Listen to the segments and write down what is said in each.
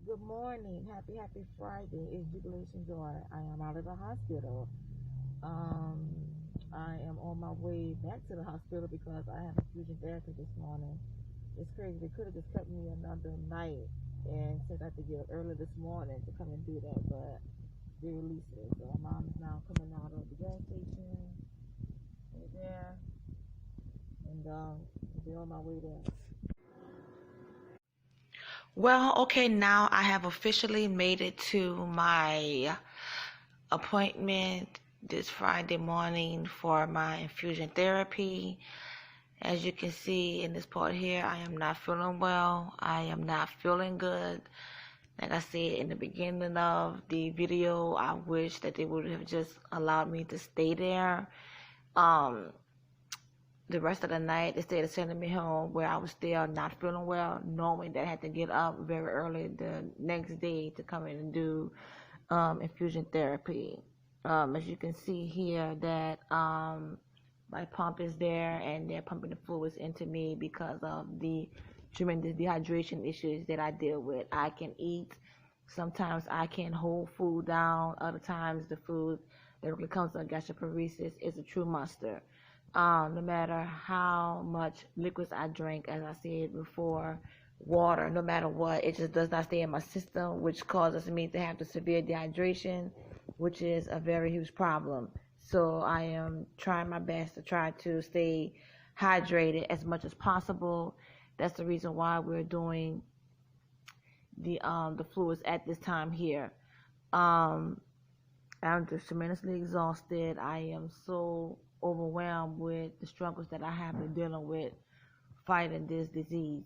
Good morning. Happy Friday. It's Jubilation Joy. I am out of the hospital. Um, I am on my way back to the hospital because I have infusion therapy this morning. It's crazy. They could have just kept me another night, and since I had to get up early this morning to come and do that, but they released it. So my mom is now coming out of the gas station right there, and they're on my way there. Well, okay, now I have officially made it to my appointment this Friday morning for my infusion therapy. As you can see in this part here, I am not feeling well. I am not feeling good. Like I said in the beginning of the video, I wish that they would have just allowed me to stay there. The rest of the night, instead of sending me home where I was still not feeling well, knowing that I had to get up very early the next day to come in and do infusion therapy. As you can see here that my pump is there and they're pumping the fluids into me because of the tremendous dehydration issues that I deal with. I can eat. Sometimes I can hold food down. Other times the food that really comes to gastroparesis is a true monster. No matter how much liquids I drink, as I said before, water, no matter what, it just does not stay in my system, which causes me to have the severe dehydration, which is a very huge problem. So I am trying my best to try to stay hydrated as much as possible. That's the reason why we're doing the fluids at this time here. Um, I'm just tremendously exhausted. I am so overwhelmed with the struggles that I have been dealing with fighting this disease.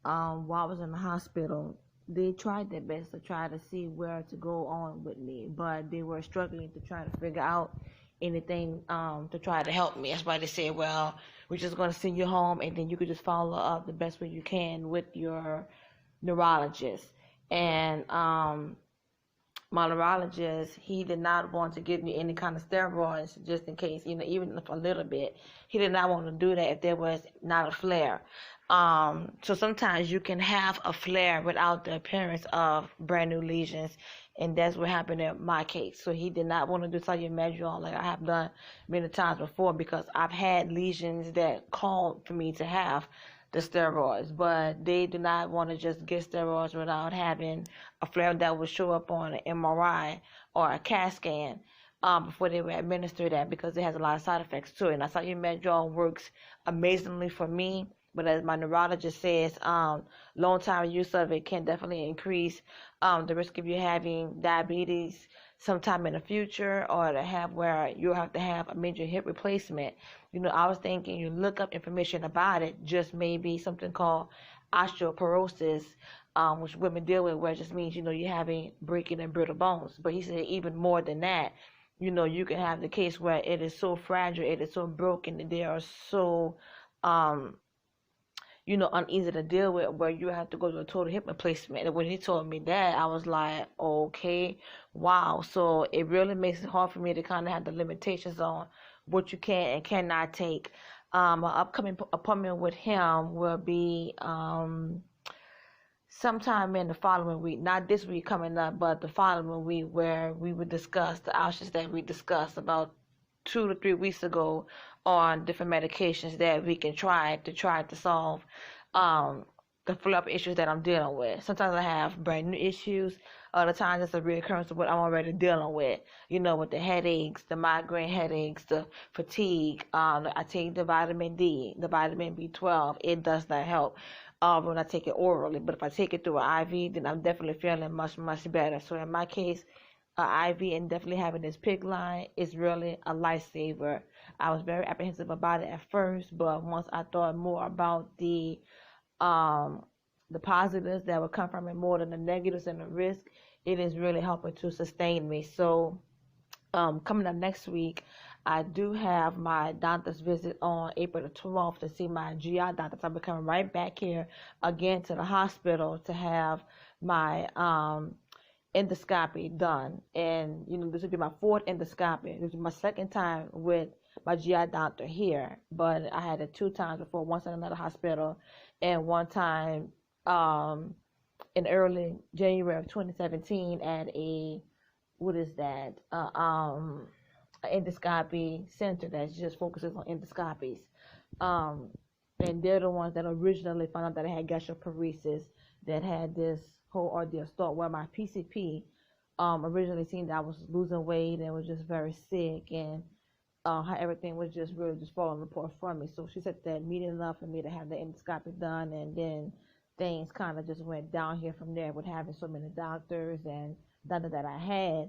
While I was in the hospital, they tried their best to try to see where to go on with me, but they were struggling to try to figure out anything to try to help me. That's why they said, well, we're just going to send you home and then you could just follow up the best way you can with your neurologist. And my neurologist, he did not want to give me any kind of steroids just in case, even if a little bit. He did not want to do that if there was not a flare. So sometimes you can have a flare without the appearance of brand new lesions, and that's what happened in my case. So he did not want to do salumedrol like I have done many times before because I've had lesions that called for me to have the steroids, but they do not want to just get steroids without having a flare that would show up on an MRI or a CAT scan before they would administer that because it has a lot of side effects to it. And I saw your Medrol works amazingly for me, but as my neurologist says, long-time use of it can definitely increase the risk of you having diabetes sometime in the future, or to have where you'll have to have a major hip replacement. I was thinking you look up information about it, just maybe something called osteoporosis, which women deal with, where it just means, you're having breaking and brittle bones. But he said even more than that, you can have the case where it is so fragile, it is so broken, that they are so, uneasy to deal with, where you have to go to a total hip replacement. And when he told me that, I was like, okay, wow. So it really makes it hard for me to kind of have the limitations on what you can and cannot take. My upcoming appointment with him will be sometime in the following week, not this week coming up, but the following week, where we would discuss the options that we discussed about 2 to 3 weeks ago on different medications that we can try to solve the flare-up issues that I'm dealing with. Sometimes I have brand new issues. Other times it's a reoccurrence of what I'm already dealing with. With the headaches, the migraine headaches, the fatigue. I take the vitamin D, the vitamin B12. It does not help when I take it orally. But if I take it through an IV, then I'm definitely feeling much, much better. So in my case, IV and definitely having this PIC line is really a lifesaver. I was very apprehensive about it at first, but once I thought more about the positives that would come from it more than the negatives and the risk, it is really helping to sustain me. So coming up next week, I do have my doctor's visit on April the 12th to see my GI doctor. So I'll be coming right back here again to the hospital to have my endoscopy done. And this would be my fourth endoscopy. This is my second time with my GI doctor here, but I had it 2 times before, once at another hospital and one time in early January of 2017 at a, what is that? Endoscopy center that just focuses on endoscopies. Um, and they're the ones that originally found out that I had gastroparesis, that had this whole ordeal start where my PCP originally seen that I was losing weight and was just very sick, and how everything was just really just falling apart for me. So she set that meeting up for me to have the endoscopy done, and then things kind of just went down here from there with having so many doctors and doctor that I had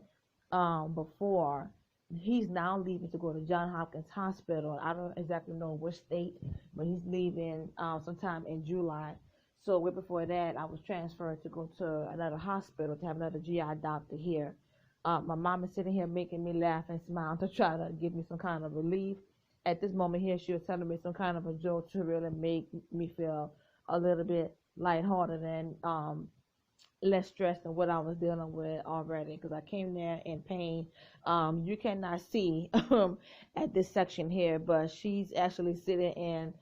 before. He's now leaving to go to Johns Hopkins Hospital. I don't exactly know which state, but he's leaving sometime in July. So way before that, I was transferred to go to another hospital to have another GI doctor here. My mom is sitting here making me laugh and smile to try to give me some kind of relief. At this moment here, she was telling me some kind of a joke to really make me feel a little bit lighthearted and less stressed than what I was dealing with already, because I came there in pain. You cannot see at this section here, but she's actually sitting in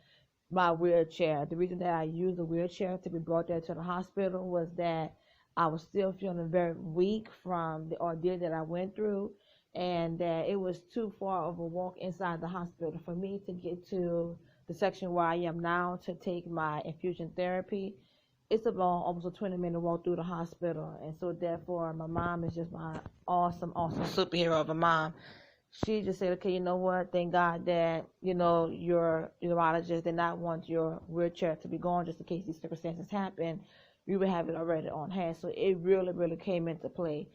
my wheelchair. The reason that I used the wheelchair to be brought there to the hospital was that I was still feeling very weak from the ordeal that I went through, and that it was too far of a walk inside the hospital for me to get to the section where I am now to take my infusion therapy. It's about almost a 20-minute walk through the hospital, and so therefore my mom is just my awesome superhero of a mom. She just said, okay, you know what, thank God that, your urologist did not want your wheelchair to be gone just in case these circumstances happen. We would have it already on hand. So it really, really came into play.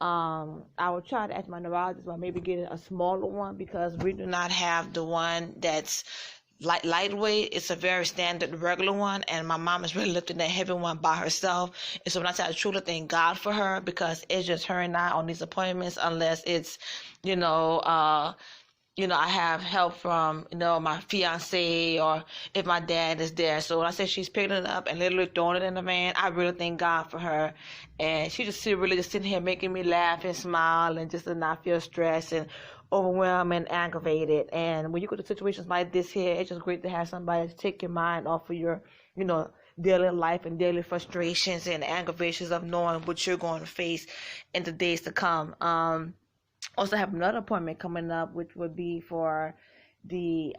I would try to ask my neurologist about maybe getting a smaller one, because we do not have the one that's lightweight. It's a very standard regular one, and my mom is really lifting that heavy one by herself. And so when I say I truly thank God for her, because it's just her and I on these appointments, unless it's I have help from, my fiance, or if my dad is there. So when I say she's picking it up and literally throwing it in the van, I really thank God for her. And she just really just sitting here making me laugh and smile and just to not feel stressed and overwhelmed and aggravated. And when you go to situations like this here, it's just great to have somebody to take your mind off of your, daily life and daily frustrations and aggravations of knowing what you're going to face in the days to come. Also have another appointment coming up, which would be for the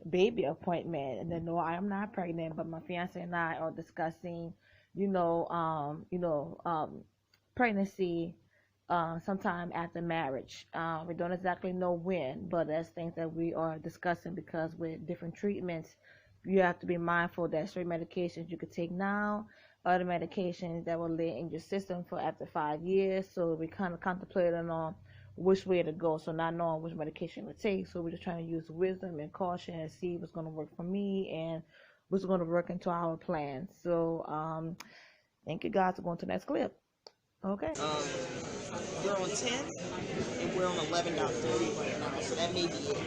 baby appointment. And then, no, I am not pregnant, but my fiance and I are discussing, pregnancy sometime after marriage. We don't exactly know when, but that's things that we are discussing, because with different treatments, you have to be mindful that certain medications you could take now, other medications that will lay in your system for after 5 years. So we kind of contemplating on which way to go, so not knowing which medication to take. So we're just trying to use wisdom and caution and see what's going to work for me and what's going to work into our plan. So thank you guys for going to the next clip. Okay. You're on 10 and we're on 11.30 right now, so that may be it.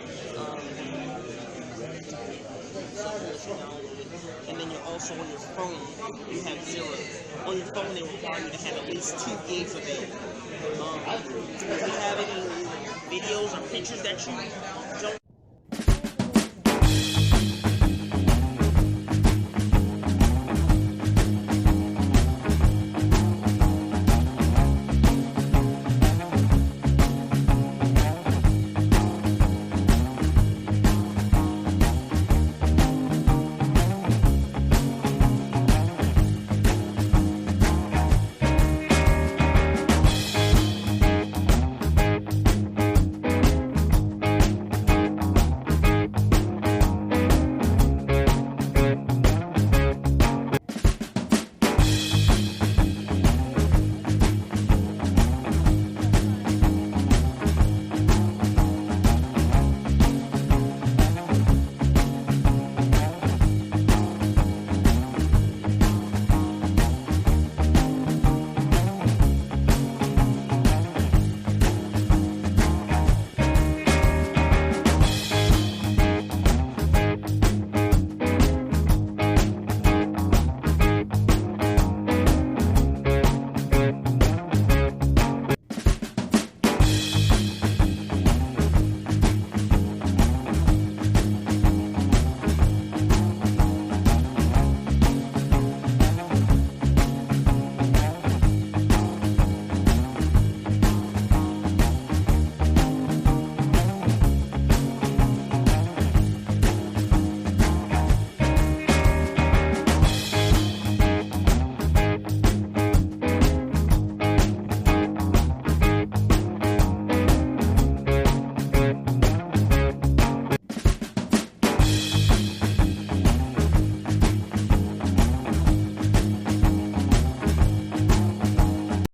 And then you're also on your phone, you have 0. On your phone, they require you to have at least 2 gigs available. Do you have any videos or pictures that you